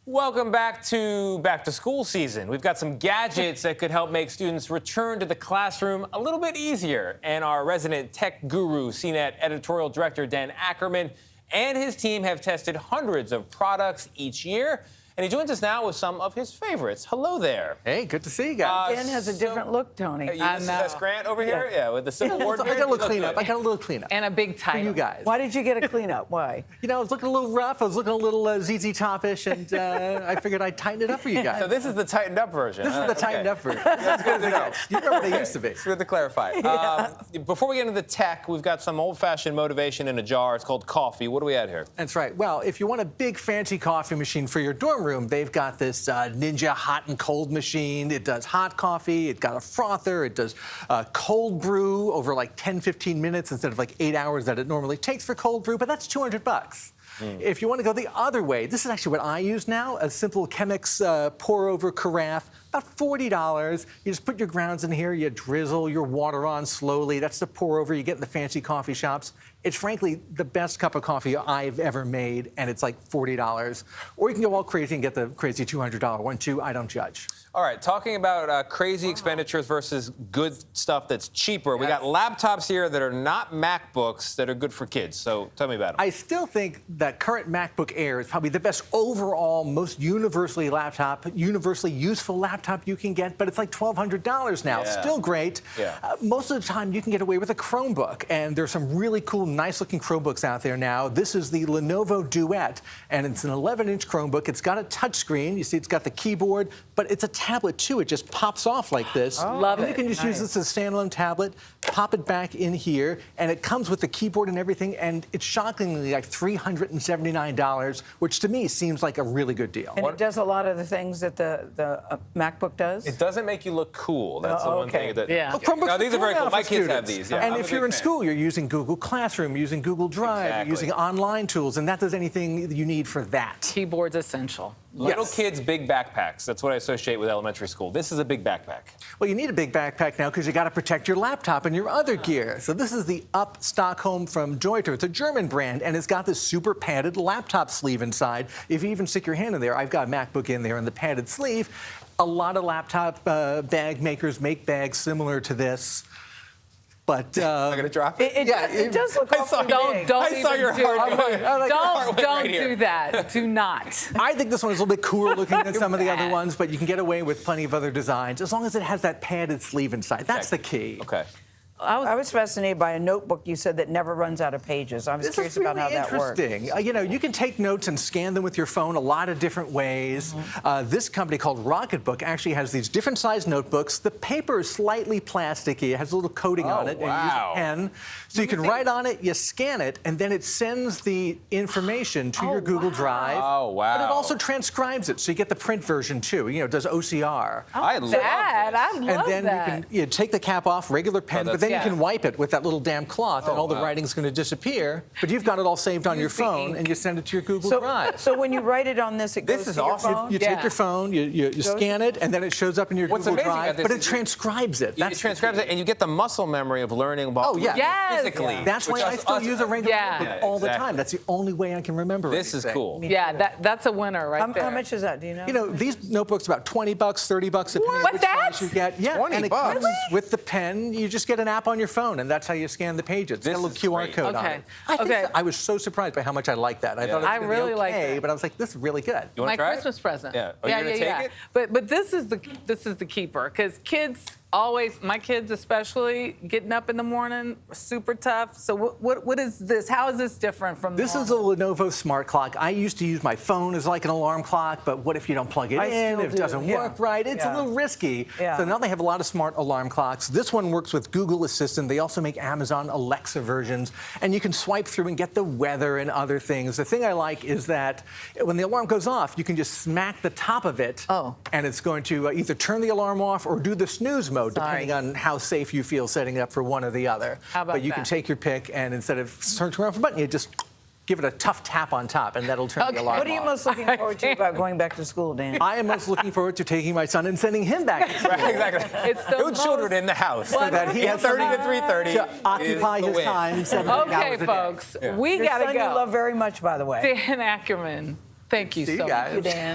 Welcome back to school season. We've got some gadgets that could help make students return to the classroom a little bit easier. And our resident tech guru, CNET editorial director Dan Ackerman, and his team have tested hundreds of products each year. And he joins us now with some of his favorites. Hello there. Hey, good to see you guys. Dan has a different look, Tony. This is Grant over here? Yeah, with the Civil War. I got a little cleanup. And a big title. For you guys. Why did you get a cleanup? Why? You know, I was looking a little rough. I was looking a little ZZ Top-ish, and I figured I'd tighten it up for you guys. So this is the tightened up version. This is the tightened up version. That's good to know. You remember what they used to be. It's good to clarify. Before we get into the tech, we've got some old-fashioned motivation in a jar. It's called coffee. What do we add here? That's right. Well, if you want a big fancy coffee machine for your dorm room, they've got this Ninja hot and cold machine. It does hot coffee. It's got a frother. It does cold brew over like 10, 15 minutes instead of like 8 hours that it normally takes for cold brew, but that's $200. If you want to go the other way, this is actually what I use now, a simple Chemex pour-over carafe, about $40. You just put your grounds in here, you drizzle your water on slowly. That's the pour-over you get in the fancy coffee shops. It's frankly the best cup of coffee I've ever made, and it's like $40. Or you can go all crazy and get the crazy $200 one, too. I don't judge. All right, talking about crazy expenditures versus good stuff that's cheaper. We got laptops here that are not MacBooks that are good for kids. So tell me about them. I still think that current MacBook Air is probably the best overall, most universally useful laptop you can get, but it's like $1,200 now. Yeah. Still great. Yeah. Most of the time, you can get away with a Chromebook, and there's some really cool, nice-looking Chromebooks out there now. This is the Lenovo Duet, and it's an 11-inch Chromebook. It's got a touchscreen. You see, it's got the keyboard, but it's a tablet too. It just pops off like this. Oh, love and it. You can just use this as a standalone tablet, pop it back in here, and it comes with the keyboard and everything, and it's shockingly like $379, which to me seems like a really good deal. And it does a lot of the things that the MacBook does? It doesn't make you look cool. That's the one thing that. Yeah. Well, Chromebooks No, these are very cool. My kids have students. these. Yeah, and I'm if a you're big in fan. school, you're using Google Classroom, using Google Drive, Exactly. you're using online tools, and that does anything that you need for that. Keyboard's essential. Little Yes. kids, big backpacks. That's what I associate with elementary school. This is a big backpack. Well, you need a big backpack now because you got to protect your laptop and your other gear. So this is the Up Stockholm from Deuter. It's a German brand, and it's got this super padded laptop sleeve inside. If you even stick your hand in there, I've got a MacBook in there in the padded sleeve. A lot of laptop bag makers make bags similar to this. But I'm gonna drop it. It does look awfully big. Don't I saw even your do heart. it. Don't right here. do that. Do not. I think this one is a little bit cooler looking than some of the other ones, but you can get away with plenty of other designs as long as it has that padded sleeve inside. That's the key. Okay. I was fascinated by a notebook you said that never runs out of pages. I was This curious is really about how that works. interesting. You know, you can take notes and scan them with your phone a lot of different ways. This company called Rocketbook actually has these different sized notebooks. The paper is slightly plasticky. It has a little coating on it. Wow. And you use a pen. So you can write on it, you scan it, and then it sends the information to your Google Drive. Oh, wow. But it also transcribes it, so you get the print version too. You know, it does OCR. I love That. this. I love And then that. you take the cap off, regular pen, but that's- then you yeah. can wipe it with that little damn cloth, and all the wow. writing's going to disappear. But you've got it all saved on your Use the phone, ink. and you send it to your Google Drive. So when you write it on this, it This goes is to your awesome. phone? You take Yeah. your phone, you scan it, and then it shows up in your What's Google amazing about Drive, this but it is- transcribes it. It transcribes it, and you get the muscle memory of learning about Oh, yeah. Yes. physically. That's why which I still use a regular Yeah. notebook Yeah, all the exactly. time. That's the only way I can remember This is anything. cool. Yeah, that's a winner right there. How much is that? Do you know? You know, these notebooks about $20, $30, depending on What, which that? size you get. Yeah, 20 and it bucks? comes with the pen. You just get an app on your phone, and that's how you scan the pages. It's got a This little is QR great. code on Okay. it. I think Okay. I was so surprised by how much I liked that. I thought it was I gonna really be like okay, that. but I was like, this is really good. You want My to try Christmas it? present. Yeah. Are you gonna take it? But this is the keeper, because kids always, my kids especially, getting up in the morning, super tough. So what is this? How is this different from This is a Lenovo smart clock. I used to use my phone as like an alarm clock, but what if you don't plug it I in? still If it do, doesn't yeah. work right, it's a Yeah. little risky. Yeah. So now they have a lot of smart alarm clocks. This one works with Google Assistant. They also make Amazon Alexa versions, and you can swipe through and get the weather and other things. The thing I like is that when the alarm goes off, you can just smack the top of it, and it's going to either turn the alarm off or do the snooze mode, depending on how safe you feel setting it up for one or the other. How about but you can that? take your pick, and instead of searching around for a button, you just give it a tough tap on top, and that'll turn the alarm What are you off. most looking forward to about going back to school, Dan? I am most looking forward to taking my son and sending him back to school. Right, exactly. It's the No most children in the house. Well, that he has 30 to 3:30 to occupy is the his win. time 7 hours Okay, a day. folks, Yeah. we Your gotta son you love go. very much, by the way. Dan Ackerman, thank you See so you much. guys. Thank you, Dan.